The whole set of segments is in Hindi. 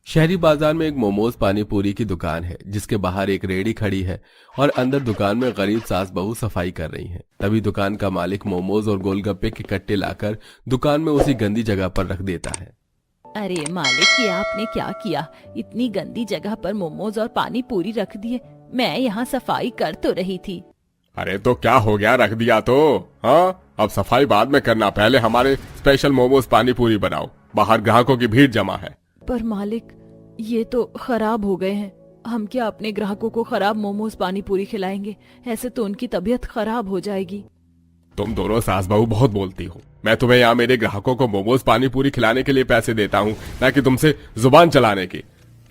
शहरी बाजार में एक मोमोज पानी पूरी की दुकान है जिसके बाहर एक रेहड़ी खड़ी है और अंदर दुकान में गरीब सास बहू सफाई कर रही हैं। तभी दुकान का मालिक मोमोज और गोलगप्पे के कट्टे लाकर दुकान में उसी गंदी जगह पर रख देता है। अरे मालिक, ये आपने क्या किया? इतनी गंदी जगह पर मोमोज और पानी पूरी रख दिए। मैं यहाँ सफाई कर तो रही थी। अरे तो क्या हो गया, रख दिया तो। हाँ, अब सफाई बाद में करना, पहले हमारे स्पेशल मोमोज पानी पूरी बनाओ, बाहर ग्राहकों की भीड़ जमा है। पर मालिक, ये तो खराब हो गए हैं। हम क्या अपने ग्राहकों को खराब मोमोज पानी पूरी खिलाएंगे? ऐसे तो उनकी तबीयत खराब हो जाएगी। तुम दोनों सास बहू बहुत बोलती हो। मैं तुम्हें यहाँ मेरे ग्राहकों को मोमोज पानी पूरी खिलाने के लिए पैसे देता हूँ, ना कि तुमसे जुबान चलाने की।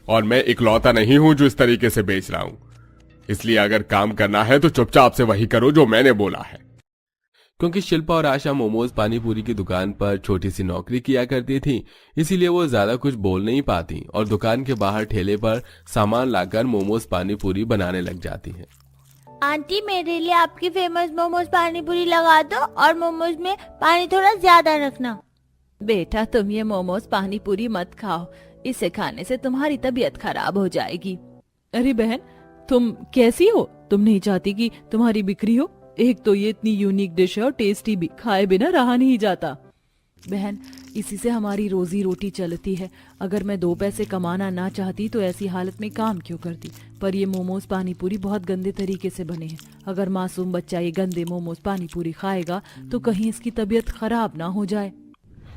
और मैं इकलौता नहीं हूँ जो इस तरीके से बेच रहा हूँ। इसलिए अगर काम करना है तो चुपचाप से वही करो जो मैंने बोला है। क्योंकि शिल्पा और आशा मोमोज पानी पूरी की दुकान पर छोटी सी नौकरी किया करती थी, इसीलिए वो ज्यादा कुछ बोल नहीं पाती और दुकान के बाहर ठेले पर सामान लाकर मोमोज पानी पूरी बनाने लग जाती हैं। आंटी, मेरे लिए आपकी फेमस मोमोज पानी पूरी लगा दो और मोमोज में पानी थोड़ा ज्यादा रखना। बेटा, तुम ये मोमोज पानी पूरी मत खाओ, इसे खाने से तुम्हारी तबीयत खराब हो जाएगी। अरे बहन, तुम कैसी हो? तुम नहीं चाहती कि तुम्हारी बिक्री हो? एक तो ये इतनी यूनिक डिश है और टेस्टी भी, खाए बिना रहा नहीं जाता। बहन, इसी से हमारी रोजी रोटी चलती है। अगर मैं 2 पैसे कमाना ना चाहती तो ऐसी हालत में काम क्यों करती? पर ये मोमोज पानी पूरी बहुत गंदे तरीके से बने हैं। अगर मासूम बच्चा ये गंदे मोमोज पानी पूरी खाएगा तो कहीं इसकी तबीयत खराब ना हो जाए।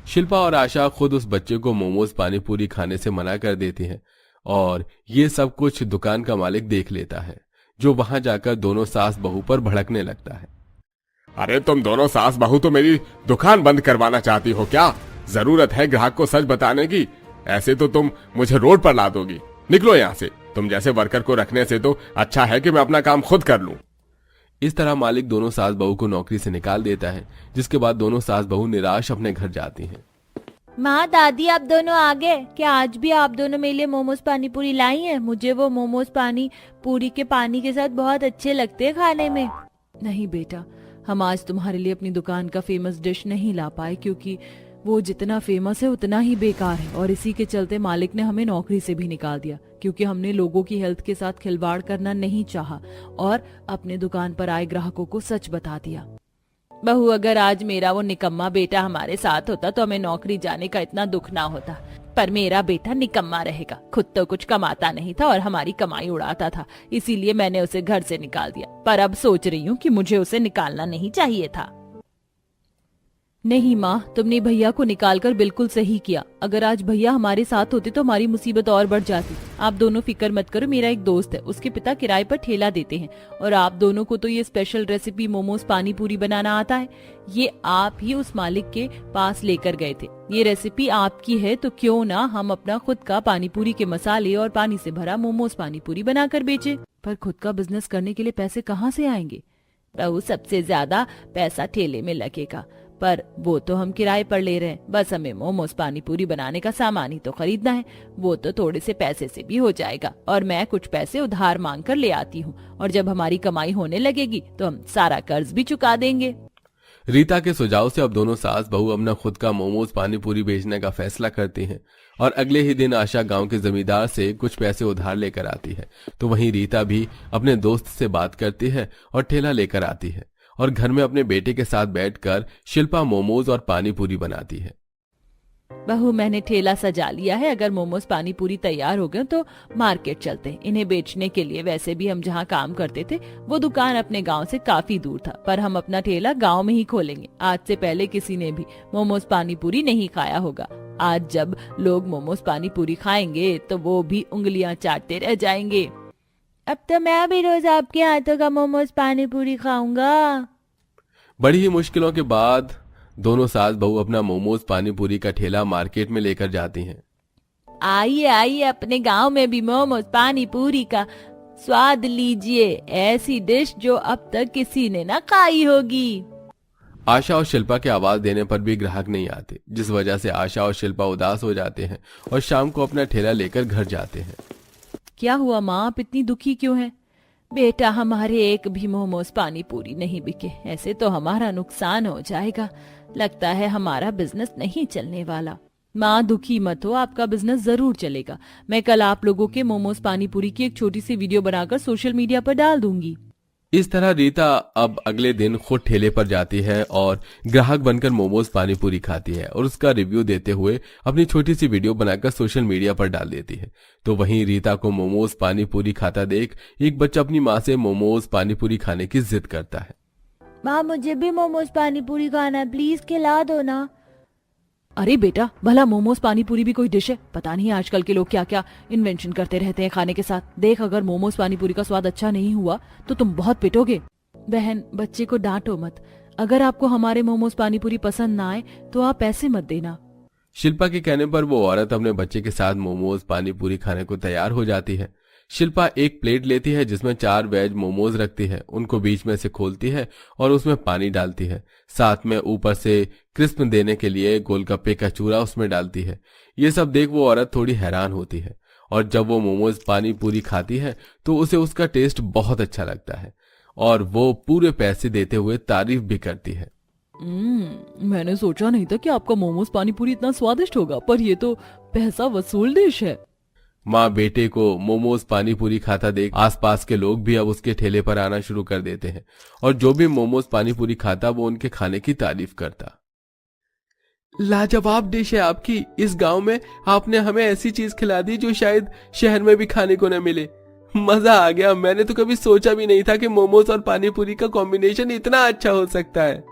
शिल्पा और आशा खुद उस बच्चे को मोमोज पानी पूरी खाने से मना कर देती हैं और ये सब कुछ दुकान का मालिक देख लेता है, जो वहां जाकर दोनों सास बहू पर भड़कने लगता है। अरे तुम दोनों सास बहू तो मेरी दुकान बंद करवाना चाहती हो क्या? जरूरत है ग्राहक को सच बताने की? ऐसे तो तुम मुझे रोड पर ला दोगी। निकलो यहाँ से। तुम जैसे वर्कर को रखने से तो अच्छा है कि मैं अपना काम खुद कर लूं। इस तरह मालिक दोनों सास बहू को नौकरी से निकाल देता है, जिसके बाद दोनों सास बहू निराश अपने घर जाती हैं। माँ, दादी, आप दोनों आ गए क्या? आज भी आप दोनों मेरे लिए मोमोज पानी पूरी लाई हैं? मुझे वो मोमोज पानी पूरी के पानी के साथ बहुत अच्छे लगते हैं खाने में। नहीं बेटा, हम आज तुम्हारे लिए अपनी दुकान का फेमस डिश नहीं ला पाए, क्योंकि वो जितना फेमस है उतना ही बेकार है। और इसी के चलते मालिक ने हमें नौकरी से भी निकाल दिया, क्योंकि हमने लोगों की हेल्थ के साथ खिलवाड़ करना नहीं चाहा और अपने दुकान पर आए ग्राहकों को सच बता दिया। बहू, अगर आज मेरा वो निकम्मा बेटा हमारे साथ होता तो हमें नौकरी जाने का इतना दुख ना होता। पर मेरा बेटा निकम्मा रहेगा। खुद तो कुछ कमाता नहीं था और हमारी कमाई उड़ाता था, इसीलिए मैंने उसे घर से निकाल दिया। पर अब सोच रही हूँ कि मुझे उसे निकालना नहीं चाहिए था। नहीं माँ, तुमने भैया को निकालकर बिल्कुल सही किया। अगर आज भैया हमारे साथ होते तो हमारी मुसीबत और बढ़ जाती। आप दोनों फिक्र मत करो, मेरा एक दोस्त है, उसके पिता किराए पर ठेला देते हैं और आप दोनों को तो ये स्पेशल रेसिपी मोमोज पानी पूरी बनाना आता है। ये आप ही उस मालिक के पास लेकर गए थे। ये रेसिपी आपकी है तो क्यों ना हम अपना खुद का पानी पूरी के मसाले और पानी से भरा मोमोज पानी पूरी बनाकर बेचे। पर खुद का बिजनेस करने के लिए पैसे कहाँ से आएंगे? बहू, सबसे ज्यादा पैसा ठेले में लगेगा, पर वो तो हम किराए पर ले रहे हैं। बस हमें मोमोज पानी पूरी बनाने का सामान ही तो खरीदना है। वो तो थोड़े से पैसे से भी हो जाएगा और मैं कुछ पैसे उधार मांग कर ले आती हूँ और जब हमारी कमाई होने लगेगी तो हम सारा कर्ज भी चुका देंगे। रीता के सुझाव से अब दोनों सास बहू अपना खुद का मोमोज पानी पूरी बेचने का फैसला करती हैं और अगले ही दिन आशा गांव के जमींदार से कुछ पैसे उधार लेकर आती है, तो वहीं रीता भी अपने दोस्त से बात करती है और ठेला लेकर आती है और घर में अपने बेटे के साथ बैठकर शिल्पा मोमोज और पानी पूरी बनाती है। बहू, मैंने ठेला सजा लिया है। अगर मोमोज पानी पूरी तैयार हो गए तो मार्केट चलते हैं इन्हें बेचने के लिए। वैसे भी हम जहाँ काम करते थे वो दुकान अपने गांव से काफी दूर था, पर हम अपना ठेला गांव में ही खोलेंगे। आज से पहले किसी ने भी मोमोज पानी पूरी नहीं खाया होगा। आज जब लोग मोमोज पानी पूरी खाएंगे तो वो भी उंगलियां चाटते रह जाएंगे। अब तो मैं भी रोज आपके हाथों का मोमोज पानी पूरी खाऊंगा। बड़ी ही मुश्किलों के बाद दोनों सास बहू अपना मोमोज पानी पूरी का ठेला मार्केट में लेकर जाती हैं। आइए आइए, अपने गांव में भी मोमोज पानी पूरी का स्वाद लीजिए। ऐसी डिश जो अब तक किसी ने ना खाई होगी। आशा और शिल्पा के आवाज देने पर भी ग्राहक नहीं आते, जिस वजह से आशा और शिल्पा उदास हो जाते हैं और शाम को अपना ठेला लेकर घर जाते हैं। क्या हुआ माँ, आप इतनी दुखी क्यों हैं? बेटा, हमारे एक भी मोमोज पानी पूरी नहीं बिके। ऐसे तो हमारा नुकसान हो जाएगा। लगता है हमारा बिजनेस नहीं चलने वाला। माँ दुखी मत हो, आपका बिजनेस जरूर चलेगा। मैं कल आप लोगों के मोमोज पानी पूरी की एक छोटी सी वीडियो बनाकर सोशल मीडिया पर डाल दूंगी। इस तरह रीता अब अगले दिन खुद ठेले पर जाती है और ग्राहक बनकर मोमोज पानी पूरी खाती है और उसका रिव्यू देते हुए अपनी छोटी सी वीडियो बनाकर सोशल मीडिया पर डाल देती है। तो वहीं रीता को मोमोज पानी पूरी खाता देख एक बच्चा अपनी माँ से मोमोज पानी पूरी खाने की जिद करता है। माँ मुझे भी मोमोज पानी पूरी खाना है, प्लीज खिला दो ना। अरे बेटा, भला मोमोज पानी पूरी भी कोई डिश है? पता नहीं आजकल के लोग क्या क्या इन्वेंशन करते रहते हैं खाने के साथ। देख, अगर मोमोज पानी पूरी का स्वाद अच्छा नहीं हुआ तो तुम बहुत पिटोगे। बहन, बच्चे को डांटो मत। अगर आपको हमारे मोमोज पानी पूरी पसंद ना आए तो आप पैसे मत देना। शिल्पा के कहने पर वो औरत अपने बच्चे के साथ मोमोज पानी पूरी खाने को तैयार हो जाती है। शिल्पा एक प्लेट लेती है जिसमें 4 वेज मोमोज रखती है, उनको बीच में से खोलती है और उसमें पानी डालती है। साथ में ऊपर से क्रिस्प देने के लिए गोलगप्पे का चूरा उसमें डालती है। ये सब देख वो औरत थोड़ी हैरान होती है और जब वो मोमोज पानी पूरी खाती है तो उसे उसका टेस्ट बहुत अच्छा लगता है और वो पूरे पैसे देते हुए तारीफ भी करती है। मैंने सोचा नहीं था कि आपका मोमोज पानी पूरी इतना स्वादिष्ट होगा, पर ये तो पैसा वसूल डिश है। माँ बेटे को मोमोज पानी पूरी खाता देख आसपास के लोग भी अब उसके ठेले पर आना शुरू कर देते हैं और जो भी मोमोज पानी पूरी खाता वो उनके खाने की तारीफ करता। लाजवाब डिश है आपकी। इस गांव में आपने हमें ऐसी चीज खिला दी जो शायद शहर में भी खाने को न मिले। मजा आ गया। मैंने तो कभी सोचा भी नहीं था कि मोमोज और पानी पूरी का कॉम्बिनेशन इतना अच्छा हो सकता है।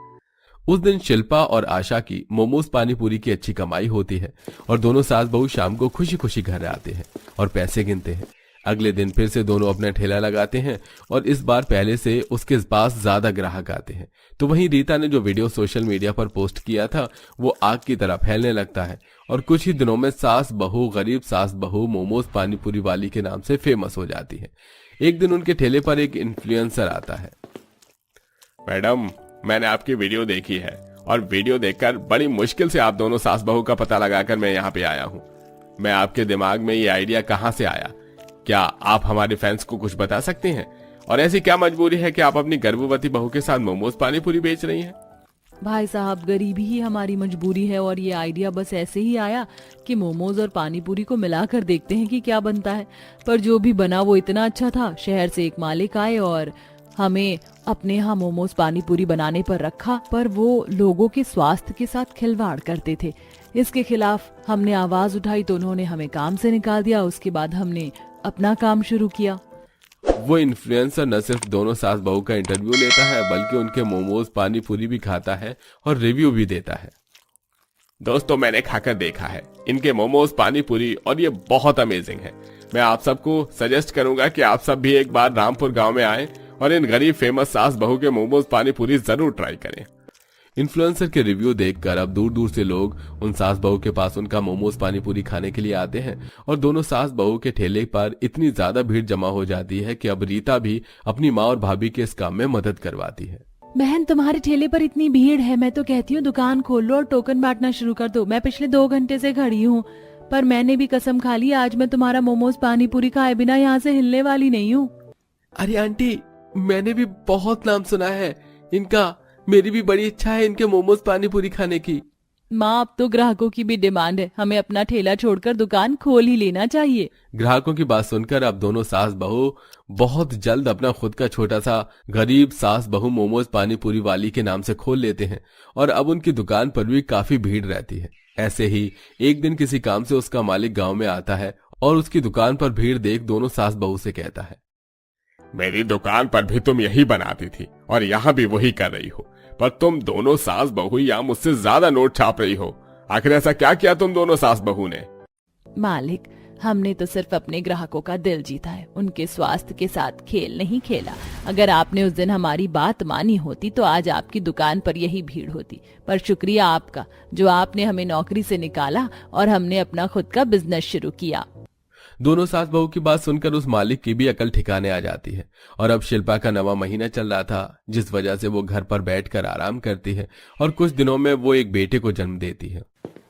उस दिन शिल्पा और आशा की मोमोज पानी पूरी की अच्छी कमाई होती है और दोनों सास बहू शाम को खुशी खुशी घर आते हैं और पैसे गिनते हैं। अगले दिन फिर से दोनों अपना ठेला लगाते हैं और इस बार पहले से उसके पास ज्यादा ग्राहक आते हैं। तो वहीं रीता ने जो वीडियो सोशल मीडिया पर पोस्ट किया था वो आग की तरह फैलने लगता है और कुछ ही दिनों में सास बहू गरीब सास बहू मोमोज पानी पूरी वाली के नाम से फेमस हो जाती है। एक दिन उनके ठेले पर एक इन्फ्लुएंसर आता है। मैडम, मैंने आपकी वीडियो देखी है और वीडियो देखकर बड़ी मुश्किल से आप दोनों सास बहू का पता लगाकर मैं यहाँ पे आया हूँ। मैं आपके दिमाग में ये आइडिया कहाँ से आया? क्या आप हमारे फैंस को कुछ बता सकते हैं? और ऐसी क्या मजबूरी है कि आप अपनी गर्भवती बहू के साथ मोमोज पानी पूरी बेच रही हैं? भाई साहब, गरीबी ही हमारी मजबूरी है और ये आइडिया बस ऐसे ही आया कि मोमोज और पानी पूरी को मिलाकर देखते हैं कि क्या बनता है। पर जो भी बना वो इतना अच्छा था। शहर से एक मालिक आए और हमें अपने यहाँ मोमोज पानी पूरी बनाने पर रखा, पर वो लोगों के स्वास्थ्य के साथ खिलवाड़ करते थे। इसके खिलाफ हमने आवाज उठाई तो उन्होंने हमें काम से निकाल दिया। उसके बाद हमने अपना काम शुरू किया। वो इन्फ्लुएंसर न सिर्फ दोनों सास बहू का इंटरव्यू लेता है बल्कि उनके मोमोज पानी पूरी भी खाता है और रिव्यू भी देता है। दोस्तों, मैंने खाकर देखा है इनके मोमोज पानी पूरी और ये बहुत अमेजिंग है। मैं आप सबको सजेस्ट करूंगा कि आप सब भी एक बार रामपुर गांव में आए और इन गरीब फेमस सास बहू के मोमोज पानी पूरी जरूर ट्राई करें। इन्फ्लुएंसर के रिव्यू देखकर अब दूर दूर से लोग उन सास बहू के पास उनका मोमोज पानी पूरी खाने के लिए आते हैं और दोनों सास बहू के ठेले पर इतनी ज्यादा भीड़ जमा हो जाती है कि अब रीता भी अपनी माँ और भाभी के इस काम में मदद करवाती है। बहन, तुम्हारे ठेले पर इतनी भीड़ है, मैं तो कहती हूँ दुकान खोल लो और टोकन बांटना शुरू कर दो। मैं पिछले 2 घंटे से खड़ी हूँ, पर मैंने भी कसम खा ली आज मैं तुम्हारा मोमोज पानी पूरी खाए बिना यहाँ से हिलने वाली नहीं हूँ। अरे आंटी, मैंने भी बहुत नाम सुना है इनका। मेरी भी बड़ी इच्छा है इनके मोमोज पानी पूरी खाने की। माँ, अब तो ग्राहकों की भी डिमांड है। हमें अपना ठेला छोड़कर दुकान खोल ही लेना चाहिए। ग्राहकों की बात सुनकर अब दोनों सास बहू बहुत जल्द अपना खुद का छोटा सा गरीब सास बहू मोमोज पानी पूरी वाली के नाम से खोल लेते हैं और अब उनकी दुकान पर भी काफी भीड़ रहती है। ऐसे ही एक दिन किसी काम से उसका मालिक गांव में आता है और उसकी दुकान पर भीड़ देख दोनों सास बहू से कहता है, मेरी दुकान पर भी तुम यही बनाती थी और यहाँ भी वही कर रही हो, पर तुम दोनों सास बहू यहाँ मुझसे ज्यादा नोट छाप रही हो। आखिर ऐसा क्या किया तुम दोनों सास बहू ने? मालिक, हमने तो सिर्फ अपने ग्राहकों का दिल जीता है, उनके स्वास्थ्य के साथ खेल नहीं खेला। अगर आपने उस दिन हमारी बात मानी होती तो आज आपकी दुकान पर यही भीड़ होती। पर शुक्रिया आपका जो आपने हमें नौकरी से निकाला और हमने अपना खुद का बिजनेस शुरू किया। दोनों सास बहू की बात सुनकर उस मालिक की भी अकल ठिकाने आ जाती है और अब शिल्पा का नवा महीना चल रहा था जिस वजह से वो घर पर बैठकर आराम करती है और कुछ दिनों में वो एक बेटे को जन्म देती है।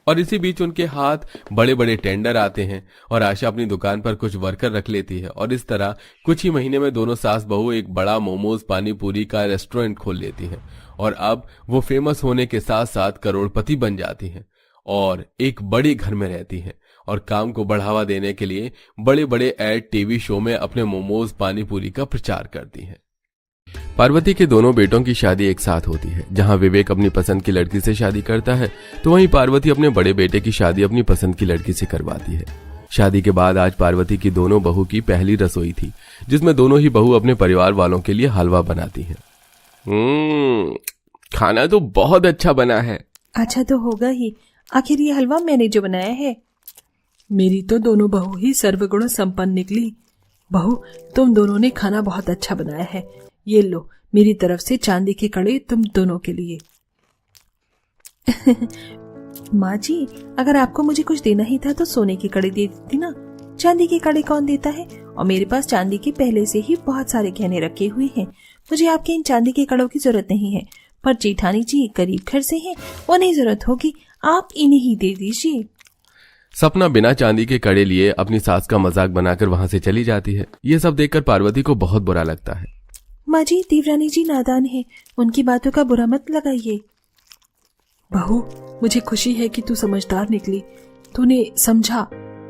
और इसी बीच उनके हाथ बड़े बड़े टेंडर आते हैं और आशा अपनी दुकान पर कुछ वर्कर रख लेती है और इस तरह कुछ ही महीने में दोनों सास बहू एक बड़ा मोमोज पानी पूरी का रेस्टोरेंट खोल लेती है और अब वो फेमस होने के साथ साथ करोड़पति बन जाती हैं और एक बड़े घर में रहती हैं और काम को बढ़ावा देने के लिए बड़े बड़े एड टीवी शो में अपने मोमोज पानी पूरी का प्रचार करती हैं। पार्वती के दोनों बेटों की शादी एक साथ होती है। जहां विवेक अपनी पसंद की लड़की से शादी करता है तो वहीं पार्वती अपने बड़े बेटे की शादी अपनी पसंद की लड़की से करवाती है। शादी के बाद आज पार्वती की दोनों बहू की पहली रसोई थी, जिसमें दोनों ही बहू अपने परिवार वालों के लिए हलवा बनाती हैं। खाना तो बहुत अच्छा बना है। अच्छा तो होगा ही, आखिर ये हलवा मैंने जो बनाया है। मेरी तो दोनों बहू ही सर्वगुण संपन्न निकली। बहू, तुम दोनों ने खाना बहुत अच्छा बनाया है। ये लो, मेरी तरफ से चांदी के कड़े तुम दोनों के लिए। माँ जी, अगर आपको मुझे कुछ देना ही था तो सोने के कड़े दे देती ना। चांदी के कड़े कौन देता है? और मेरे पास चांदी के पहले से ही बहुत सारे गहने रखे हुए हैं। मुझे आपके इन चांदी के कड़ों की जरूरत नहीं है। पर जेठानी जी गरीब घर से हैं, उन्हें जरूरत होगी, आप इन्हें ही दे दीजिए। सपना बिना चांदी के कड़े लिए अपनी सास का मजाक बनाकर वहां से चली जाती है। ये सब देखकर पार्वती को बहुत बुरा लगता है। माँ जी, देवरानी जी नादान है, उनकी बातों का बुरा मत लगाइए। बहू, मुझे खुशी है कि तू समझदार निकली, तूने समझा।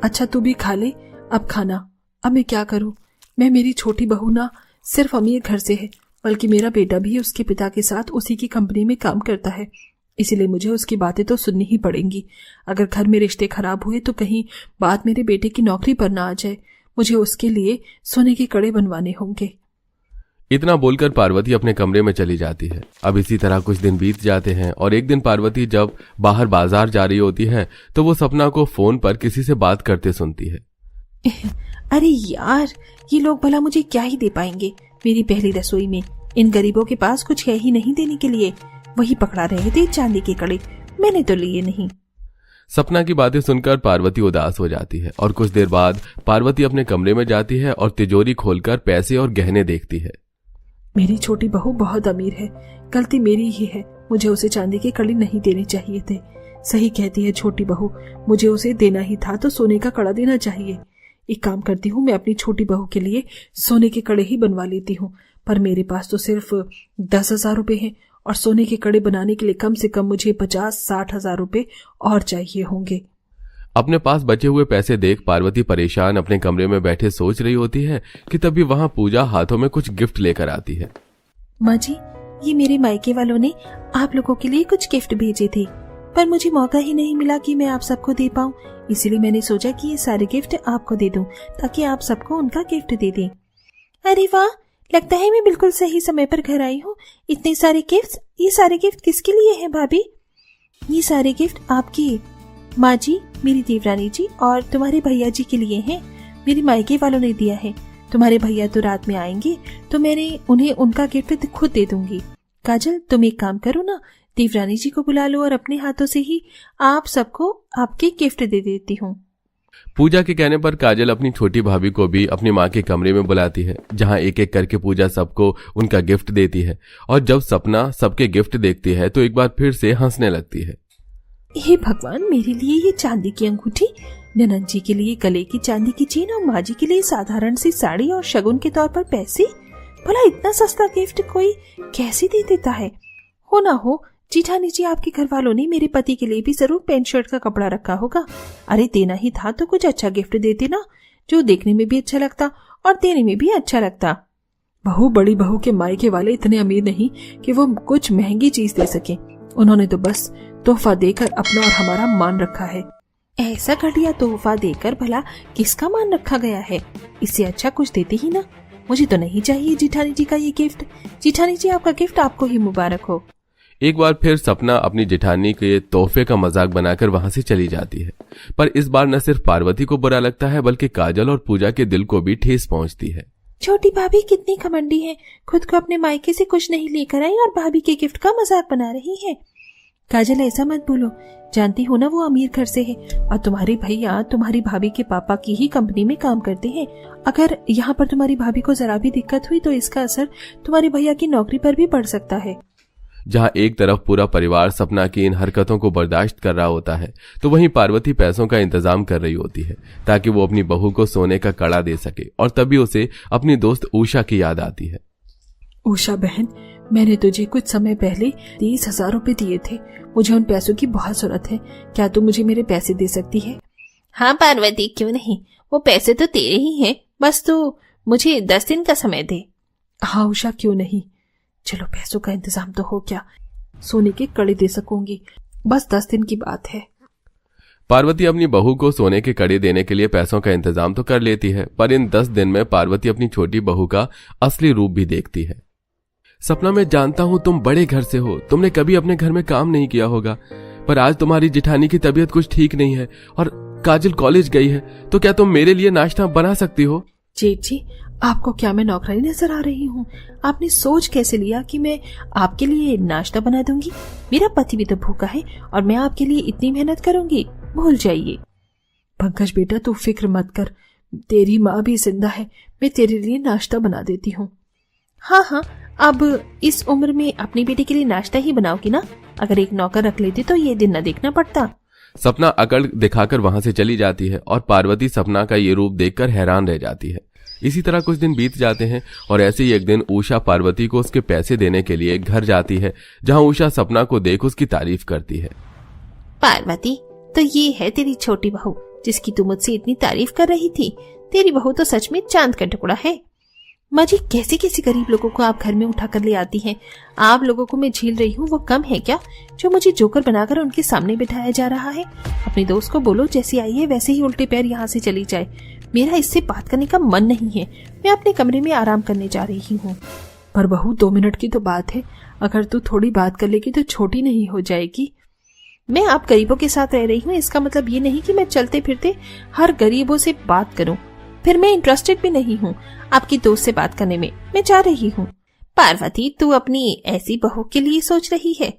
अच्छा तू भी खा ले अब खाना। अब मैं क्या करूं? मेरी छोटी बहू ना सिर्फ अमीर घर से है, बल्कि मेरा बेटा भी उसके पिता के साथ उसी की कंपनी में काम करता है। इसीलिए मुझे उसकी बातें तो सुननी ही पड़ेंगी। अगर घर में रिश्ते खराब हुए तो कहीं बात मेरे बेटे की नौकरी पर ना आ जाए। मुझे उसके लिए सोने के कड़े बनवाने होंगे। इतना बोलकर पार्वती अपने कमरे में चली जाती है। अब इसी तरह कुछ दिन बीत जाते हैं और एक दिन पार्वती जब बाहर बाजार जा रही होती है तो वो सपना को फोन पर किसी से बात करते सुनती है। अरे यार, ये लोग भला मुझे क्या ही दे पाएंगे मेरी पहली रसोई में। इन गरीबों के पास कुछ है ही नहीं देने के लिए। वही पकड़ा रहे थे चांदी के कड़े, मैंने तो लिए नहीं। सपना की बातें सुनकर पार्वती उदास हो जाती है और कुछ देर बाद पार्वती अपने कमरे में जाती है और तिजोरी खोलकर पैसे और गहने देखती है। मेरी छोटी बहू बहुत अमीर है, गलती मेरी ही है। मुझे उसे चांदी के कड़े नहीं देने चाहिए थे। सही कहती है छोटी बहू, मुझे उसे देना ही था तो सोने का कड़ा देना चाहिए। एक काम करती हूँ, मैं अपनी छोटी बहू के लिए सोने के कड़े ही बनवा लेती हूँ। पर मेरे पास तो सिर्फ 10,000 रुपए हैं और सोने के कड़े बनाने के लिए कम से कम मुझे 50-60 हजार रुपए और चाहिए होंगे। अपने पास बचे हुए पैसे देख पार्वती परेशान अपने कमरे में बैठे सोच रही होती है कि तभी वहां पूजा हाथों में कुछ गिफ्ट लेकर आती है। माँ जी, ये मेरे मायके वालों ने आप लोगों के लिए कुछ गिफ्ट भेजे थे, पर मुझे मौका ही नहीं मिला कि मैं आप सबको दे पाऊँ। इसीलिए मैंने सोचा कि ये सारे गिफ्ट आपको दे दूं ताकि आप सबको उनका गिफ्ट दे दें। अरे वाह, लगता है मैं बिल्कुल सही समय पर घर आई हूँ। इतने सारे गिफ्ट, ये सारे गिफ्ट किसके लिए हैं भाभी? ये सारे गिफ्ट आपकी माँ जी, मेरी देवरानी जी और तुम्हारे भैया जी के लिए हैं। मेरे मायके वालों ने दिया है। तुम्हारे भैया तो रात में आएंगे तो मैंने उन्हें उनका गिफ्ट खुद दे दूंगी। काजल, तुम एक काम करो ना, देवरानी जी को बुला लो और अपने हाथों से ही आप सबको आपके गिफ्ट दे देती हूँ। पूजा के कहने पर काजल अपनी छोटी भाभी को भी अपनी माँ के कमरे में बुलाती है, जहाँ एक एक करके पूजा सबको उनका गिफ्ट देती है। और जब सपना सबके गिफ्ट देखती है तो एक बार फिर से हंसने लगती है। हे भगवान, मेरे लिए ये चांदी की अंगूठी, ननद जी के लिए गले की चांदी की चेन और माँ जी के लिए साधारण सी साड़ी और शगुन के तौर पर पैसे। भला इतना सस्ता गिफ्ट कोई कैसे दे देता है? हो ना हो जेठानी जी, आपके घर वालों ने मेरे पति के लिए भी जरूर पैंट शर्ट का कपड़ा रखा होगा। अरे देना ही था तो कुछ अच्छा गिफ्ट देते ना, जो देखने में भी अच्छा लगता और देने में भी अच्छा लगता। बहू, बड़ी बहू के मायके वाले इतने अमीर नहीं कि वो कुछ महंगी चीज दे सके। उन्होंने तो बस तोहफा देकर अपना और हमारा मान रखा है। ऐसा घटिया तोहफा देकर भला किसका मान रखा गया है? इससे अच्छा कुछ देते ही ना। मुझे तो नहीं चाहिए जेठानी जी का ये गिफ्ट। जेठानी जी, आपका गिफ्ट आपको ही मुबारक हो। एक बार फिर सपना अपनी जेठानी के तोहफे का मजाक बनाकर वहां से चली जाती है। पर इस बार न सिर्फ पार्वती को बुरा लगता है बल्कि काजल और पूजा के दिल को भी ठेस पहुंचती है। छोटी भाभी कितनी घमंडी है, खुद को अपने मायके से कुछ नहीं लेकर आई और भाभी के गिफ्ट का मजाक बना रही है। काजल, ऐसा मत बोलो, जानती हो ना वो अमीर घर से है और तुम्हारे भैया तुम्हारी भाभी के पापा की ही कंपनी में काम करते हैं। अगर यहाँ पर तुम्हारी भाभी को जरा भी दिक्कत हुई तो इसका असर तुम्हारे भैया की नौकरी पर भी पड़ सकता है। जहां एक तरफ पूरा परिवार सपना की इन हरकतों को बर्दाश्त कर रहा होता है तो वहीं पार्वती पैसों का इंतजाम कर रही होती है ताकि वो अपनी बहू को सोने का कड़ा दे सके। और तभी उसे अपनी दोस्त उषा की याद आती है। उषा बहन, मैंने तुझे कुछ समय पहले 30,000 रुपए दिए थे। मुझे उन पैसों की बहुत जरूरत है। क्या तू मुझे मेरे पैसे दे सकती है? हाँ पार्वती, क्यों नहीं, वो पैसे तो तेरे ही हैं, बस तू मुझे 10 दिन का समय दे। हाँ उषा, क्यों नहीं। चलो, पैसों का इंतजाम तो हो क्या, सोने के कड़े दे सकूंगी, बस 10 दिन की बात है। पार्वती अपनी बहू को सोने के कड़े देने के लिए पैसों का इंतजाम तो कर लेती है, पर इन 10 दिन में पार्वती अपनी छोटी बहू का असली रूप भी देखती है। सपना, मैं जानता हूं तुम बड़े घर से हो, तुमने कभी अपने घर में काम नहीं किया होगा, पर आज तुम्हारी जिठानी की तबीयत कुछ ठीक नहीं है और काजल कॉलेज गई है, तो क्या तुम मेरे लिए नाश्ता बना सकती हो? जेठ जी, आपको क्या मैं नौकरानी नजर आ रही हूँ? आपने सोच कैसे लिया कि मैं आपके लिए नाश्ता बना दूंगी? मेरा पति भी तो भूखा है और मैं आपके लिए इतनी मेहनत करूंगी? भूल जाइए। पंकज बेटा, तू फिक्र मत कर, तेरी माँ भी जिंदा है, मैं तेरे लिए नाश्ता बना देती हूँ। हाँ हाँ, अब इस उम्र में अपनी बेटी के लिए नाश्ता ही बनाओगी ना? अगर एक नौकर रख लेती तो ये दिन न देखना पड़ता। सपना अकड़ दिखाकर वहां से चली जाती है और पार्वती सपना का ये रूप देखकर हैरान रह जाती है। इसी तरह कुछ दिन बीत जाते हैं और ऐसे ही एक दिन उषा पार्वती को उसके पैसे देने के लिए घर जाती है, जहां उषा सपना को देख उसकी तारीफ करती है। पार्वती, तो ये है तेरी छोटी बहू जिसकी तू मुझसे इतनी तारीफ कर रही थी। तेरी बहू तो सच में चांद का टुकड़ा है। माँ जी, कैसे कैसे गरीब लोगों को आप घर में उठा कर ले आती हैं? आप लोगों को मैं झेल रही हूँ वो कम है क्या, जो मुझे जोकर बनाकर उनके सामने बिठाया जा रहा है? अपने दोस्त को बोलो जैसी आई है वैसे ही उल्टे पैर यहाँ से चली जाए। मेरा इससे बात करने का मन नहीं है, मैं अपने कमरे में आराम करने जा रही हूँ। पर बहू, 2 मिनट की तो बात है, अगर तू थोड़ी बात कर लेगी तो छोटी नहीं हो जाएगी। मैं आप गरीबों के साथ रह रही हूँ, इसका मतलब ये नहीं कि मैं चलते फिरते हर गरीबों से बात करूँ। फिर मैं इंटरेस्टेड भी नहीं हूँ आपकी दोस्त से बात करने में, मैं जा रही हूँ। पार्वती, तू अपनी ऐसी बहू के लिए सोच रही है?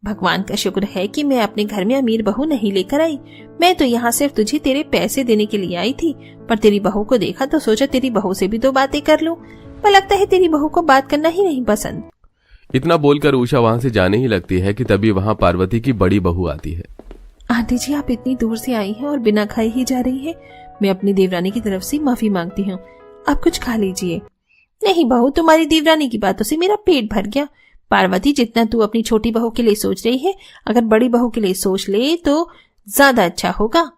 भगवान का शुक्र है कि मैं अपने घर में अमीर बहू नहीं लेकर आई। मैं तो यहाँ सिर्फ तुझे तेरे पैसे देने के लिए आई थी, पर तेरी बहू को देखा तो सोचा तेरी बहू से भी 2 बातें कर लूं। पर लगता है तेरी बहू को बात करना ही नहीं पसंद। इतना बोलकर उषा वहां से जाने ही लगती है कि तभी वहां पार्वती की बड़ी बहू आती है। आंटी जी, आप इतनी दूर से आई हैं और बिना खाए ही जा रही हैं। मैं अपनी देवरानी की तरफ से माफी मांगती हूँ, आप कुछ खा लीजिए। नहीं बहू, तुम्हारी देवरानी की बातों से मेरा पेट भर गया। पार्वती, जितना तू अपनी छोटी बहू के लिए सोच रही है, अगर बड़ी बहू के लिए सोच ले तो ज्यादा अच्छा होगा।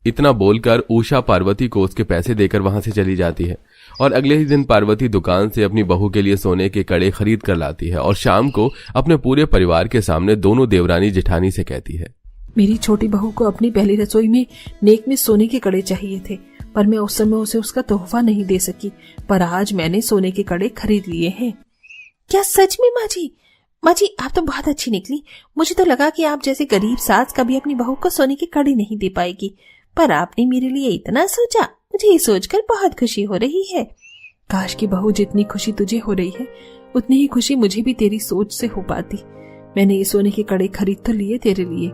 इतना बोलकर उषा पार्वती को उसके पैसे देकर वहां से चली जाती है और अगले ही दिन पार्वती दुकान से अपनी बहू के लिए सोने के कड़े खरीद कर लाती है और शाम को अपने पूरे परिवार के सामने दोनों देवरानी जेठानी से कहती है, मेरी छोटी बहू को अपनी पहली रसोई में नेक में सोने के कड़े चाहिए थे, पर मैं उस समय उसे उसका तोहफा नहीं दे सकी, पर आज मैंने सोने के कड़े खरीद लिए हैं। क्या सच में? माँ जी, माँ जी, आप तो बहुत अच्छी निकली। मुझे तो लगा कि आप जैसे गरीब सास कभी अपनी बहू को सोने के कड़े नहीं दे पाएगी, पर आपने मेरे लिए इतना सोचा, मुझे ये सोचकर बहुत खुशी हो रही है। काश की बहू, जितनी खुशी तुझे हो रही है उतनी ही खुशी मुझे भी तेरी सोच से हो पाती। मैंने ये सोने के कड़े खरीद तो लिए तेरे लिए,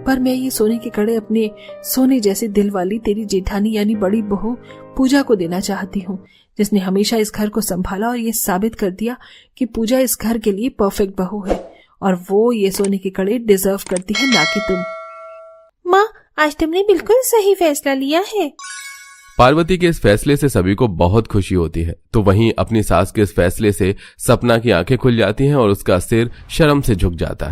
पर मैं ये सोने के कड़े अपने सोने जैसे दिल वाली तेरी जेठानी यानी बड़ी बहू पूजा को देना चाहती हूँ, जिसने हमेशा इस घर को संभाला और ये साबित कर दिया कि पूजा इस घर के लिए परफेक्ट बहू है और वो ये सोने के कड़े डिजर्व करती है, ना कि तुम। माँ, आज तुमने बिल्कुल सही फैसला लिया है। पार्वती के इस फैसले से सभी को बहुत खुशी होती है, तो वहीं अपनी सास के इस फैसले से सपना की आंखें खुल जाती हैं और उसका सिर शर्म से झुक जाता है।